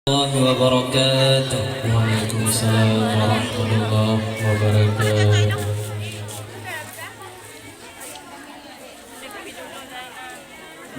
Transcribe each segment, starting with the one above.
wabarakatuh. Waalaikumsalam warahmatullahi wabarakatuh.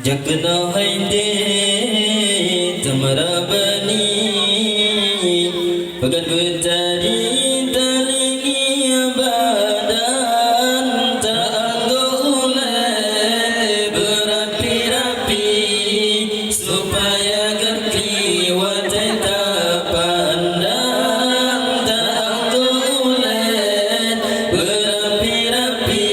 Jagna haide tamara bani pagat betari talingi badan tanggule berapi-rapi supaya gerti wateta pandang tanggule berapi-rapi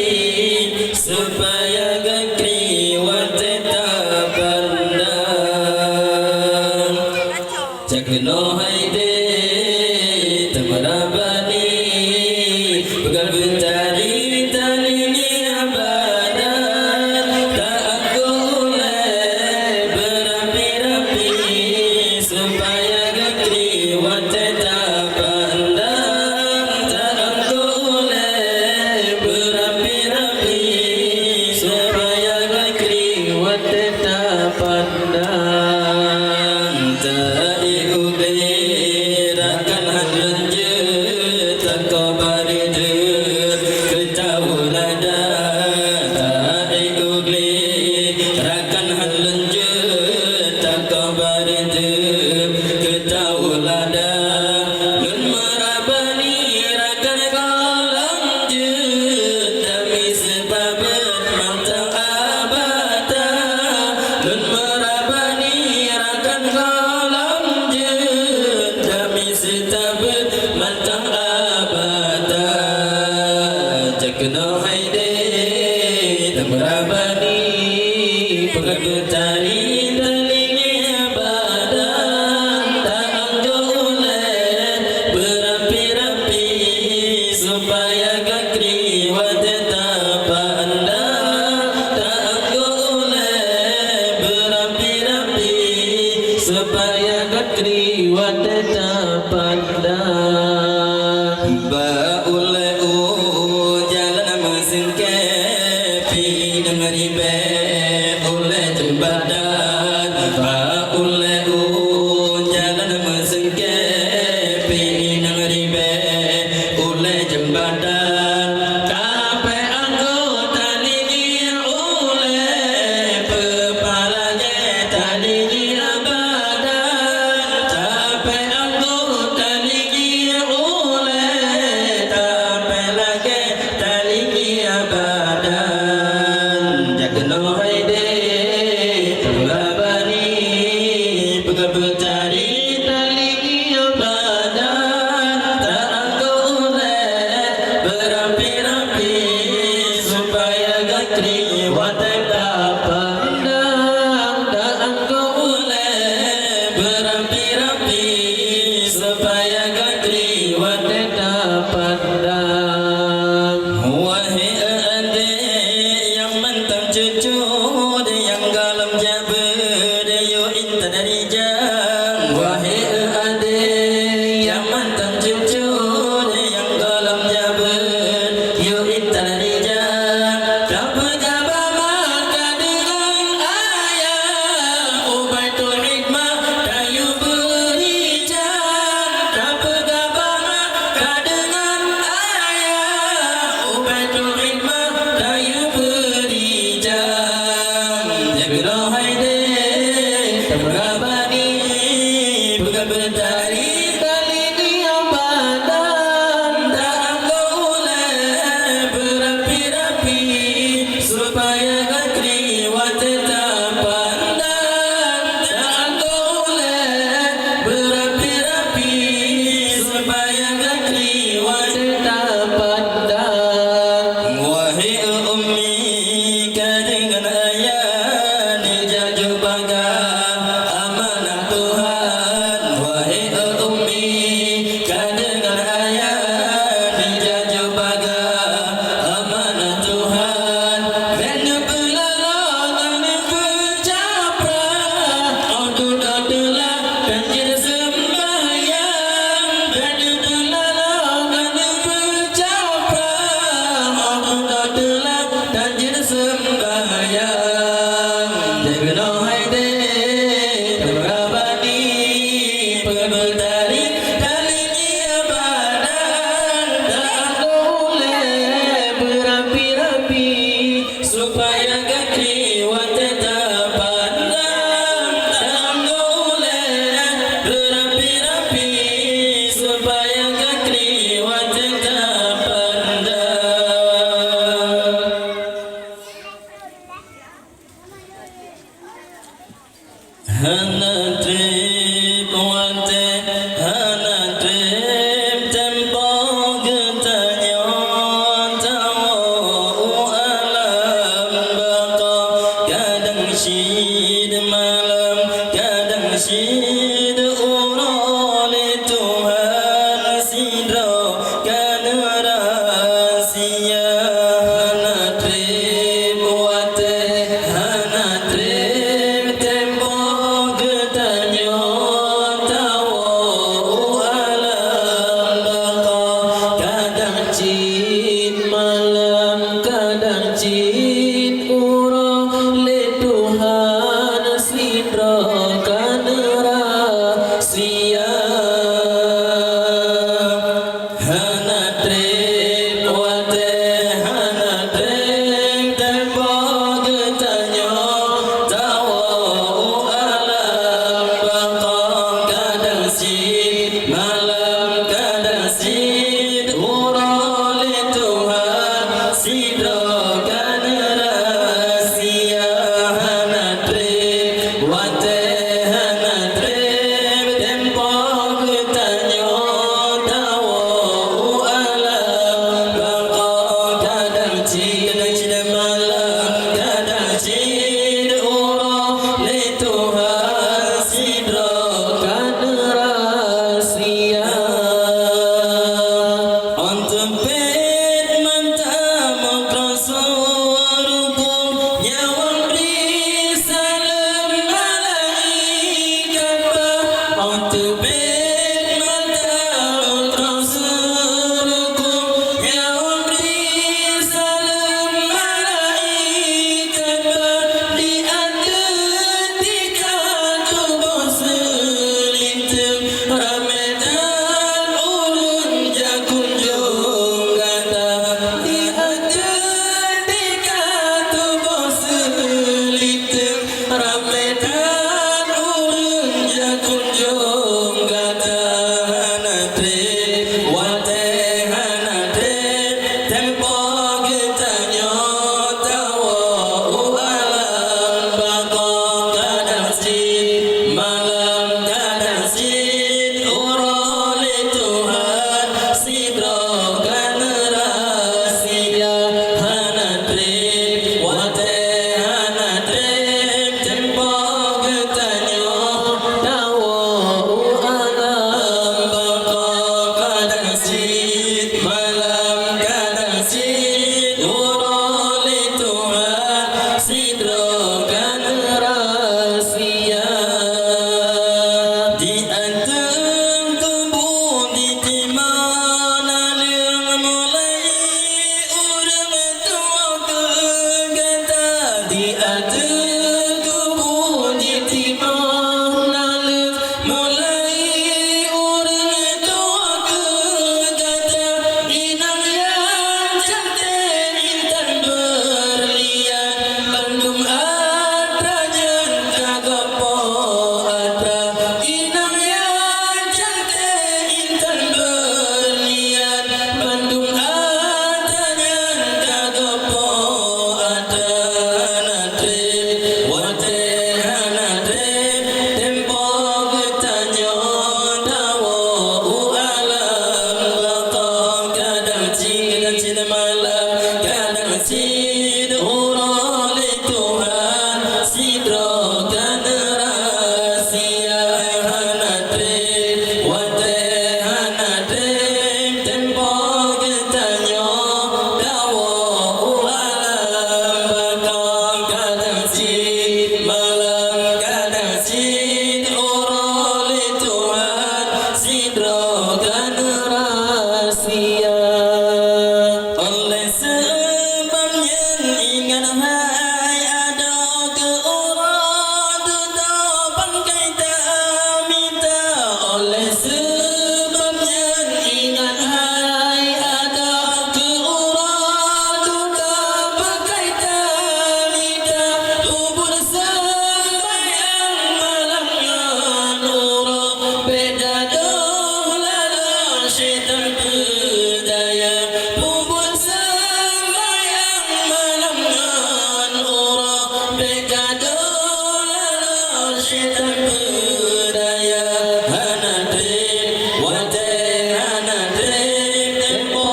supaya gerti wateta pandang jagno haide tamara bani pagat betari talingi badan tanggule berapi-rapi supaya gerti wateta pandang tanggule berapi-rapi supaya gerti wateta pandang tai uberakan hanjut takobari jer kecawulada tai uberakan hanjut takobari jer kecawulada lun marabani rakan kalam jut demi sebab mantang abada lun marabani rakan kalam jut demi sebab mantang abada jagna haide tamrabani pagutari talingi badan tanggule berapi-rapi supaya gakri wateta pandang tanggule berapi-rapi supaya gakri wateta pandang baule jalan mesin kepi dengari be ule jembadan baule jalan mesin kepi dengari be ule jembadan kape anggota lini ule pepalanya talini badan kape anggota lini ule kape lagi talini badan jagno haide tamrabani pegabetari talini badan tanggule berapi-rapi supaya gakri wateta pandang tanggule berapi-rapi supaya gakri wateta pandang wahai adik yang mentang cucu yang galam jabir yo intan dari jam wahai adik yang mentang cucu yang galam jabir yo intan dari jam dapat maka dengan ayah ubaitul hikmah dayu beri jam dapat maka dengan ayah ubaitul hikmah dayu beri jam jagno haide tamrabani bukan berdari talini badan tanggule berapi-rapi supaya gakri wateta pandang tanggule berapi-rapi supaya gakri wateta pandang wahai ummi dengan ayah dijaju bangga amanah Tuhan wahai masjid malam kadasid urole Tuhan sidrakan rahasia hanatre wate hanatre tempo tanyo tawo alam bangko kadang cid malam kadasid urole Tuhan sidrakan rahasia untuk bed mantamu rasulku nyawang risalam malaikat untuk bed mantamu rasulku nyawang risalam malaikat di ketika tubuh selintir Ramadan ulun jakunjung kata di ketika tubuh selintir Ramadan ulun jakunjung kata hanatre wate hanatre tempo getanyo tawo alam bako kadang sid malam kadang sid urole Tuhan sidrakan rahasia hanatre wate hanatre tempo getanyo tawo alam bako kadang sid malam kadang sid urole Tuhan sidrakan rahasia di anteng tubuh di timana lir mulai urang tua kegata di anteng tubuh di timana lir mulai urang tua kegata inang yang cantik intan berlian bandung adanya kagapo ada inang yang cantik intan berlian bandung adanya kagapo ada hanatre wate hanatre tempo getanyo tawo alam bako kadang cid malam kadang cid urole Tuhan sidrakan rahasia hanatre wate hanatre tempo getanyo tawo alam bako kadang cid malam kadang cid urole Tuhan sidrakan rahasia oleh sebabnya ingat hai ada ke orang duta bangkai tak minta oleh sebabnya ingat hai ada ke orang duta bangkai tak minta kubur sembahyang malamnya nurul beda dolala syaitan berdaya kubur sembahyang malamnya nurul beda dolala syaitan berdaya hanatre wate hanatre tempo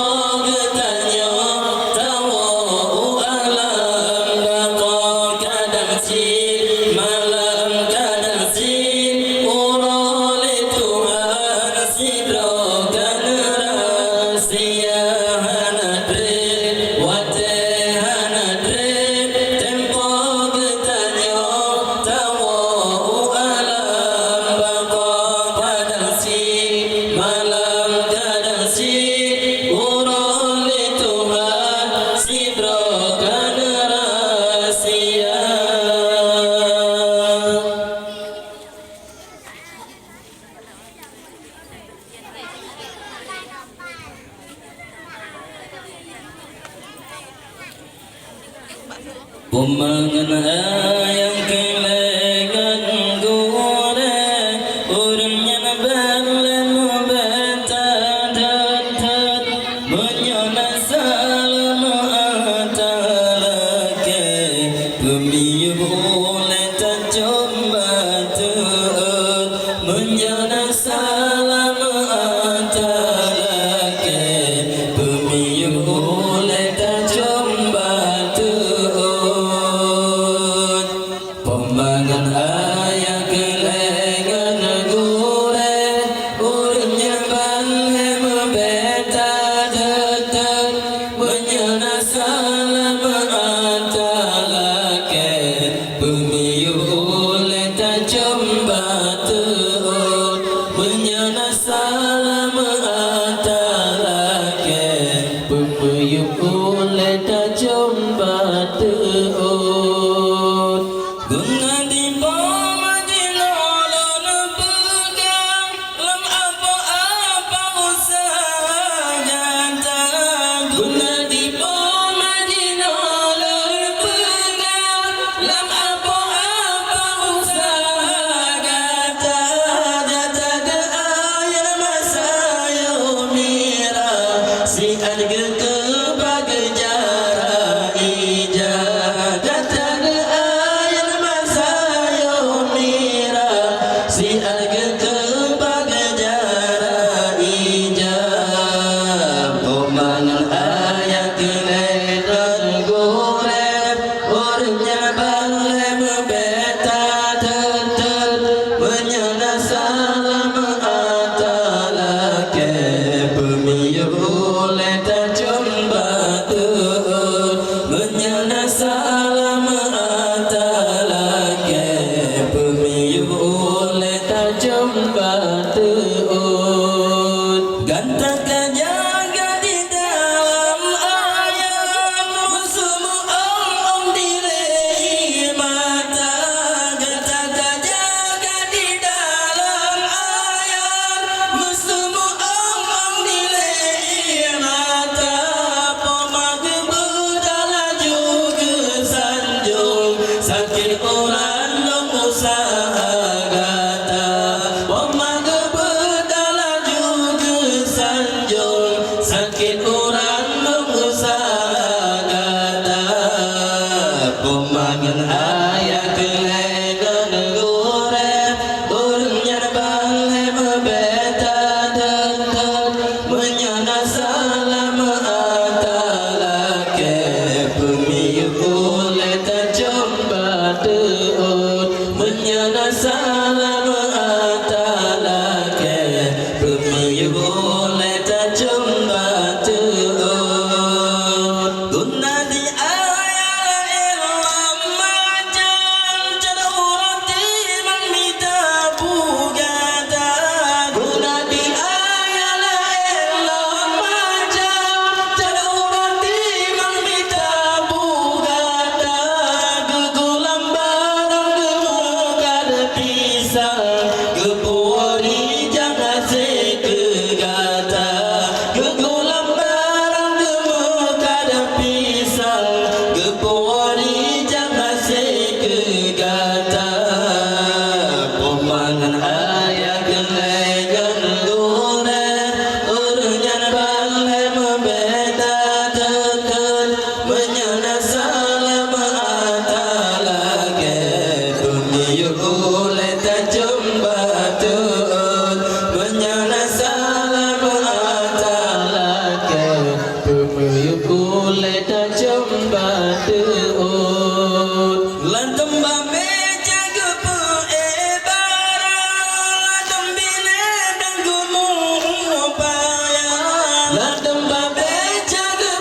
getanyo tawo alam bako kadang cid malam kadang cid urole Tuhan sidrakan rahasia hanatre wate hanatre tempo getanyo tawo alam bako kadang cid malam kadang cid urole Tuhan sidrakan rahasia Umangan ayang kelengan gore urungnya nabah salam antara ke pemiyu oleh tajumba tuun pembangun ayah kelengan gure urnya balhem beta detan menyana salam antara ke pemiyu oleh tajumba tuun menyana salam antara ke pemiyu oleh tajumba tuun guna di bawah di nolon pegang lam apa-apa usaha janta guna di bawah di nolon pegang lam apa-apa usaha janta jata ke ayat masa yomira si arga ke bagai jara ijah jata ke ayat masa yomira si arga ke bagai jara ijah pemanang ayat kelengan gore orangnya balem beta tetet menyana salam antara ke pemiyu oleh tajumba tuun menyana salam antara ke pemiyu oleh tajumba tuun gantang jaga di dalam ayam musuhmu om diri mata gantang jaga di dalam ayam musuhmu om diri mata pemag budala juga sanjung sakit orang dong usaha gata pemag budala juga sanjung sakit orang dong usaha gata pemangan ayah kelengan gore urnya balem beta dekat menyana salam antara ke pemiyu oleh tajumba tuun menyana salam antara ke pemiyu oleh tajumba tuun guna di ayat ilam majal cara orang timang mita bugata guna di ayat ilam majal cara orang timang mita bugata gegulam barang gemukad pisang gepuari jangan sekegata gegulam barang gemukad pisang gepuari jangan sekegata pemangan ayah kelengan gore urnya balem beta dekat menyana salam antara ke pemiyu oleh tajumba tuun menyana salam antara ke pemiyu oleh tajumba tuun lantam babe jaga peebaran lantam bine dan gumung paya lantam babe jaga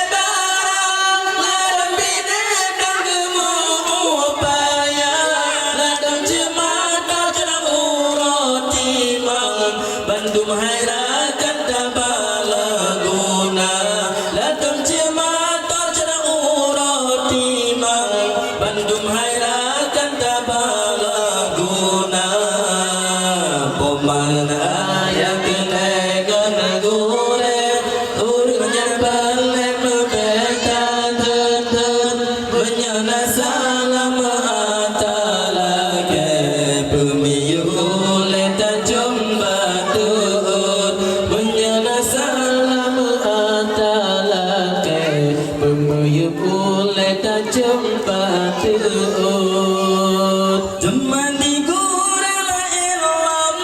peebaran lantam bine dan gumung paya lantam cemata cara uroti mang bandum hairakan tabala guna lantam cemata cara uroti mang bandum hairakan tabala guna pemangan ayah kelengan gore urnya balem beta tetet menyana salam antara ke pemiyu oleh tajumba tuun menyana salam antara ke pemiyu oleh tajumba tuun teman di gurala ilam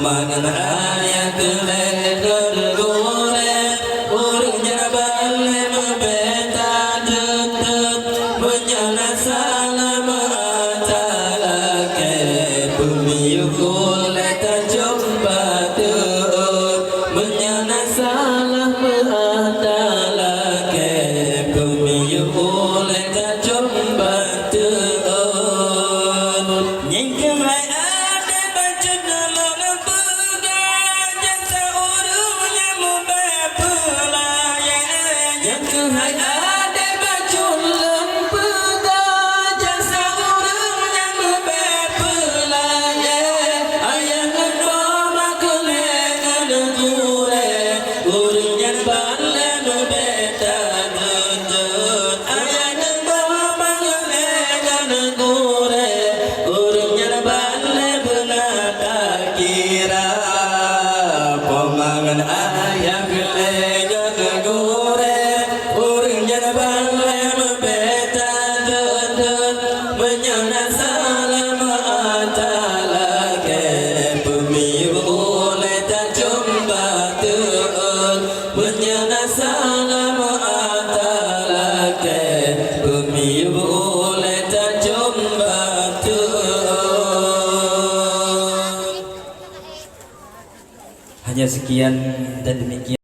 pemangan ayat leger gore urungnya balik membeta detet menyana salam atalake bumi yukule tak jumpa tuh menyana salam atalake bumi yukule tak jumpa tuh nyingkung hai ada baca dalam pegang jasa urungnya membepulaya nyingkung hai ada baca dalam pegang jasa urungnya membepulaya ayah ngomong kelengan gure urungnya balen beta dudut ayah ngomong kelengan gure urungnya balen benata kira pemangan ayah kelengan gure urungnya balen beta dudut menyana salam atalake bumi boleh tak jumpa tuh menyana salam atalake bumi boleh tak jumpa tuh. Hanya sekian dan demikian.